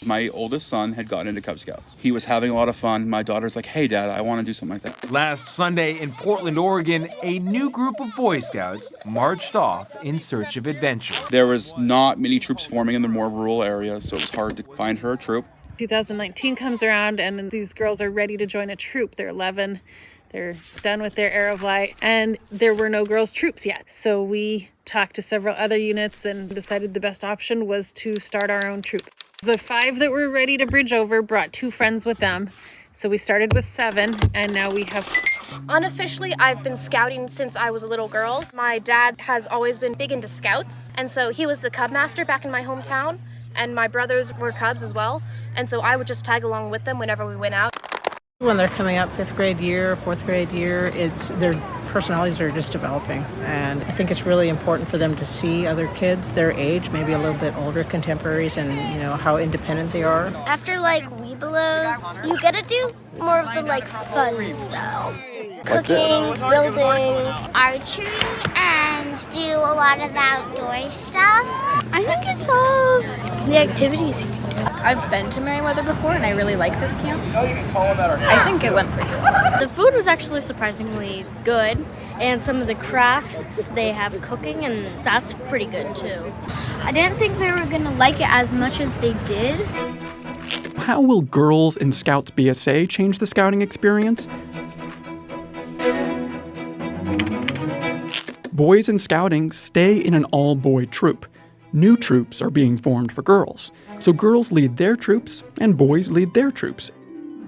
My oldest son had gotten into Cub Scouts. He was having a lot of fun. My daughter's like, hey, Dad, I want to do something like that. Last Sunday in Portland, Oregon, a new group of Boy Scouts marched off in search of adventure. There was not many troops forming in the more rural areas, so it was hard to find her a troop. 2019 comes around, and these girls are ready to join a troop. They're 11. They're done with their Aerovlight, and there were no girls' troops yet. So we talked to several other units and decided the best option was to start our own troop. The 5 that were ready to bridge over brought 2 friends with them. So we started with 7, and now we have... Unofficially, I've been scouting since I was a little girl. My dad has always been big into scouts, and so he was the Cub Master back in my hometown, and my brothers were Cubs as well, and so I would just tag along with them whenever we went out. When they're coming up 5th grade year, 4th grade year, their personalities are just developing. And I think it's really important for them to see other kids their age, maybe a little bit older contemporaries, and how independent they are. After Webelos, you get to do more of the fun stuff. Cooking, building, archery, and do a lot of outdoor stuff. I think it's all the activities you can do. I've been to Merriweather before, and I really like this camp. I think it went pretty well. The food was actually surprisingly good, and some of the crafts, they have cooking, and that's pretty good too. I didn't think they were going to like it as much as they did. How will girls in Scouts BSA change the scouting experience? Boys in scouting stay in an all-boy troop. New troops are being formed for girls, so girls lead their troops and boys lead their troops.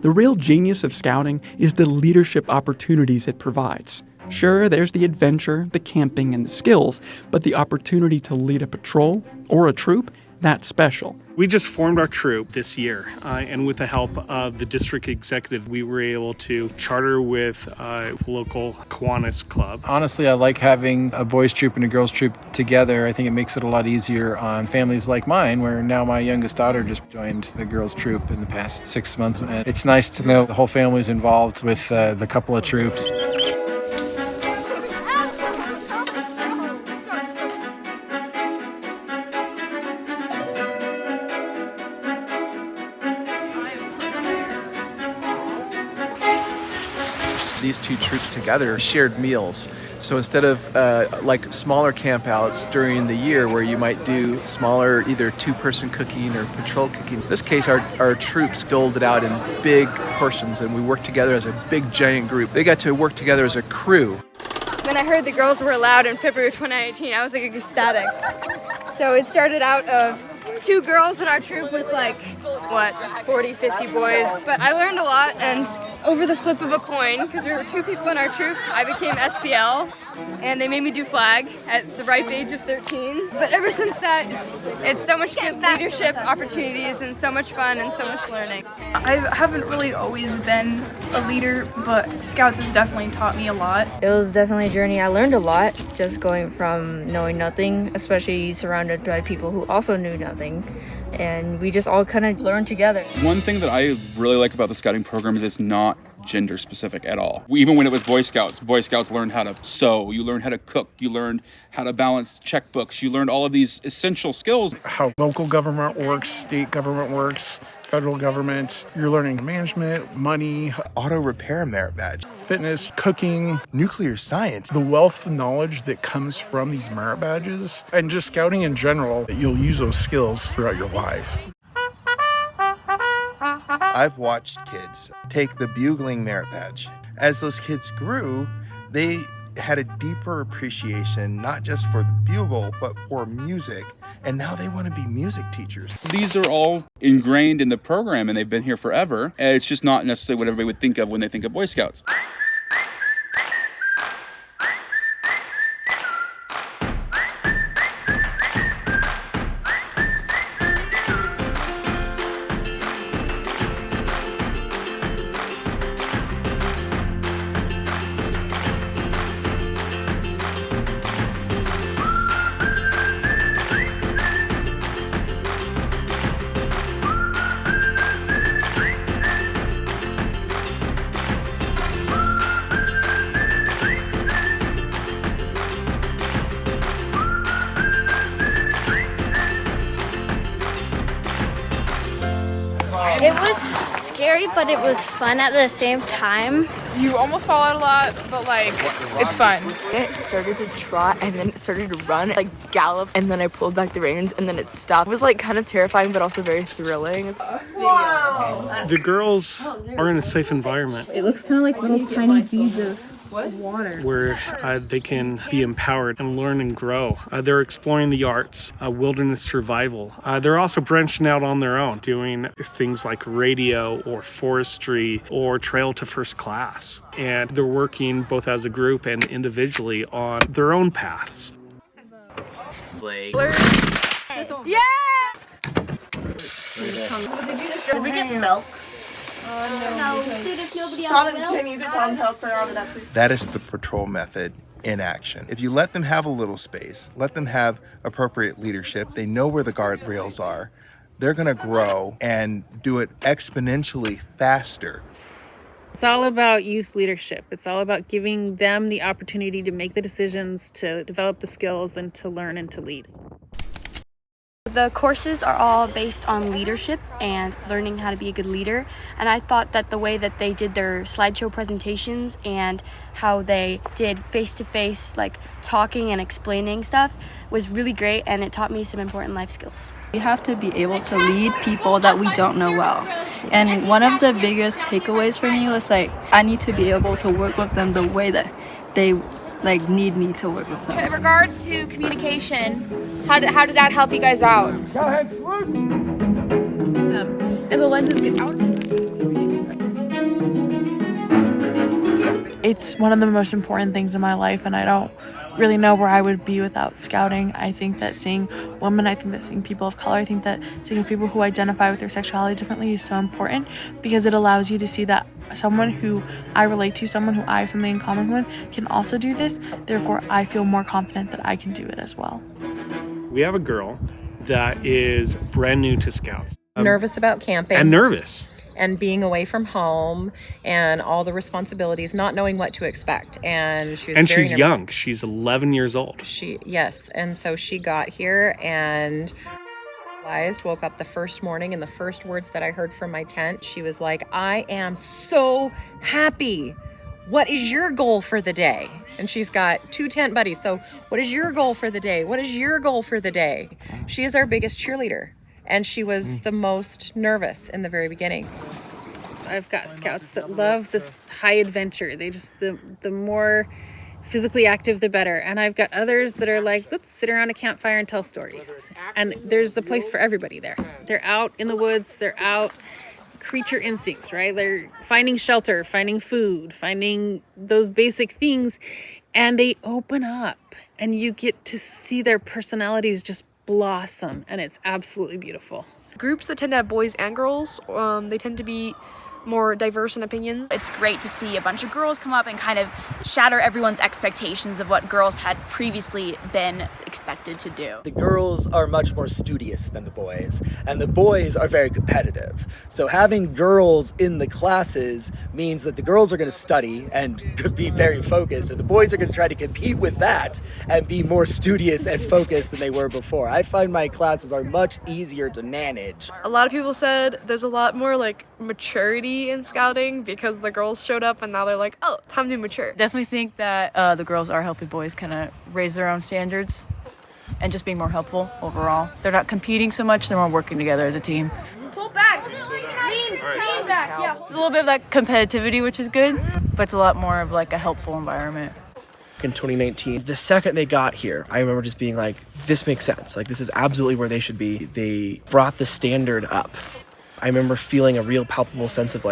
The real genius of scouting is the leadership opportunities it provides. Sure, there's the adventure, the camping, and the skills, but the opportunity to lead a patrol or a troop, that's special. We just formed our troop this year, and with the help of the district executive, we were able to charter with a local Kiwanis club. Honestly, I like having a boys troop and a girls troop together. I think it makes it a lot easier on families like mine, where now my youngest daughter just joined the girls troop in the past 6 months. And it's nice to know the whole family's involved with the couple of troops. These 2 troops together shared meals. So instead of smaller campouts during the year where you might do smaller either 2-person cooking or patrol cooking, in this case our troops doled it out in big portions, and we worked together as a big giant group. They got to work together as a crew. When I heard the girls were allowed in February 2019, I was ecstatic. So it started out of 2 girls in our troop with 40, 50 boys. But I learned a lot, and over the flip of a coin, because there were 2 people in our troop, I became SPL, and they made me do flag at the ripe age of 13. But ever since that, it's so much good leadership opportunities and so much fun and so much learning. I haven't really always been a leader, but Scouts has definitely taught me a lot. It was definitely a journey. I learned a lot just going from knowing nothing, especially surrounded by people who also knew nothing. And we just all kind of learned together. One thing that I really like about the scouting program is it's not gender specific at all. Even when it was Boy Scouts learned how to sew, you learned how to cook, you learned how to balance checkbooks, you learned all of these essential skills. How local government works, state government works, federal government. You're learning management, money, auto repair merit badge, fitness, cooking, nuclear science. The wealth of knowledge that comes from these merit badges, and just scouting in general, you'll use those skills throughout your life. I've watched kids take the bugling merit badge. As those kids grew, they had a deeper appreciation, not just for the bugle, but for music. And now they want to be music teachers. These are all ingrained in the program, and they've been here forever. It's just not necessarily what everybody would think of when they think of Boy Scouts. It was scary, but it was fun at the same time. You almost fall out a lot, but like, it's fun. It started to trot and then it started to run, like gallop, and then I pulled back the reins and then it stopped. It was like kind of terrifying, but also very thrilling. Wow. The girls are in a safe environment. It looks kind of like little tiny beads of water. Where they can be empowered and learn and grow. They're exploring the arts, wilderness survival. They're also branching out on their own, doing things like radio or forestry or trail to first class. And they're working both as a group and individually on their own paths. Yes! Can we get milk? No, if nobody Sonic, can you get some help out of that, please? That is the patrol method in action. If you let them have a little space, let them have appropriate leadership, they know where the guardrails are, they're gonna grow and do it exponentially faster. It's all about youth leadership. It's all about giving them the opportunity to make the decisions, to develop the skills, and to learn and to lead. The courses are all based on leadership and learning how to be a good leader. And I thought that the way that they did their slideshow presentations and how they did face-to-face, like talking and explaining stuff was really great, and it taught me some important life skills. You have to be able to lead people that we don't know well. And one of the biggest takeaways for me was like, I need to be able to work with them the way that they need me to work with them. In regards to communication, how did that help you guys out? Go ahead, salute! And the lenses get out. It's one of the most important things in my life, and I don't really know where I would be without scouting. I think that seeing women, I think that seeing people of color, I think that seeing people who identify with their sexuality differently is so important, because it allows you to see that someone who I relate to, someone who I have something in common with, can also do this. Therefore, I feel more confident that I can do it as well. We have a girl that is brand new to Scouts. Nervous about camping. And nervous. And being away from home and all the responsibilities, not knowing what to expect. And she was and very she's nervous. Young. She's 11 years old. Yes. And so she got here and woke up the first morning, and the first words that I heard from my tent, she was like, I am so happy. What is your goal for the day? And she's got 2 tent buddies. So what is your goal for the day? What is your goal for the day? She is our biggest cheerleader. And she was the most nervous in the very beginning. I've got scouts that love this high adventure. They just, the more physically active, the better. And I've got others that are like, let's sit around a campfire and tell stories. And there's a place for everybody there. They're out in the woods. They're out creature instincts, right? They're finding shelter, finding food, finding those basic things. And they open up, and you get to see their personalities just blossom, and it's absolutely beautiful. Groups that tend to have boys and girls, they tend to be more diverse in opinions. It's great to see a bunch of girls come up and kind of shatter everyone's expectations of what girls had previously been expected to do. The girls are much more studious than the boys, and the boys are very competitive. So having girls in the classes means that the girls are going to study and could be very focused, and the boys are going to try to compete with that and be more studious and focused than they were before. I find my classes are much easier to manage. A lot of people said there's a lot more maturity in scouting because the girls showed up and now they're like, oh, time to mature. Definitely think that the girls are helping boys kind of raise their own standards and just being more helpful overall. They're not competing so much, they're more working together as a team. Pull back, lean back, yeah. There's a little bit of that competitivity, which is good, but it's a lot more of a helpful environment. In 2019, the second they got here, I remember just being like, this makes sense. This is absolutely where they should be. They brought the standard up. I remember feeling a real palpable sense of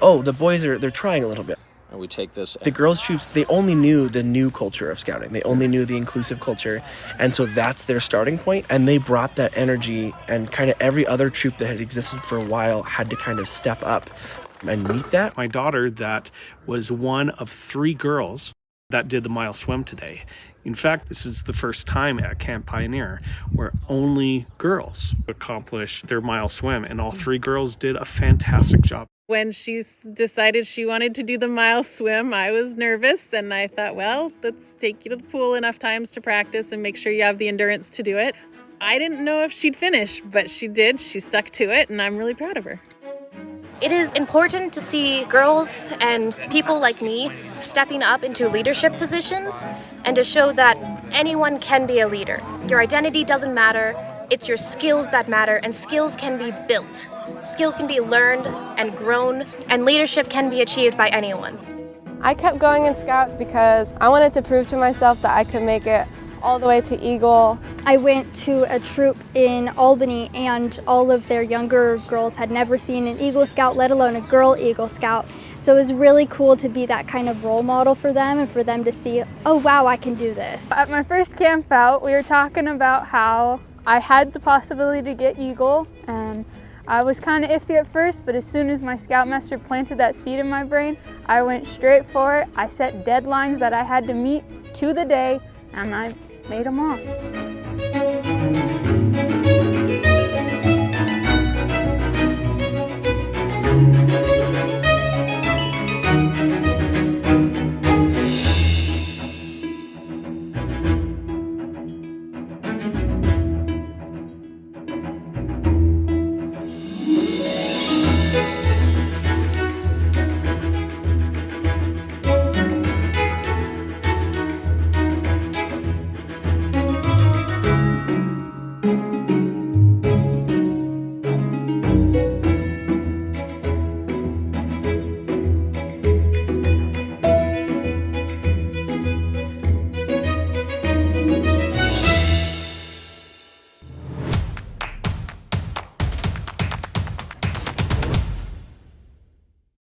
oh, the boys they're trying a little bit. And we take this. The girls' troops, they only knew the new culture of scouting. They only knew the inclusive culture. And so that's their starting point. And they brought that energy, and kind of every other troop that had existed for a while had to kind of step up and meet that. My daughter, that was one of 3 girls that did the mile swim today. In fact, this is the first time at Camp Pioneer where only girls accomplish their mile swim, and all 3 girls did a fantastic job. When she decided she wanted to do the mile swim, I was nervous, and I thought, well, let's take you to the pool enough times to practice and make sure you have the endurance to do it. I didn't know if she'd finish, but she did. She stuck to it, and I'm really proud of her. It is important to see girls and people like me stepping up into leadership positions and to show that anyone can be a leader. Your identity doesn't matter, it's your skills that matter, and skills can be built. Skills can be learned and grown, and leadership can be achieved by anyone. I kept going in Scout because I wanted to prove to myself that I could make it all the way to Eagle. I went to a troop in Albany and all of their younger girls had never seen an Eagle Scout, let alone a girl Eagle Scout. So it was really cool to be that kind of role model for them and for them to see, oh wow, I can do this. At my first camp out, we were talking about how I had the possibility to get Eagle, and I was kind of iffy at first, but as soon as my Scoutmaster planted that seed in my brain, I went straight for it. I set deadlines that I had to meet to the day, and I made them all.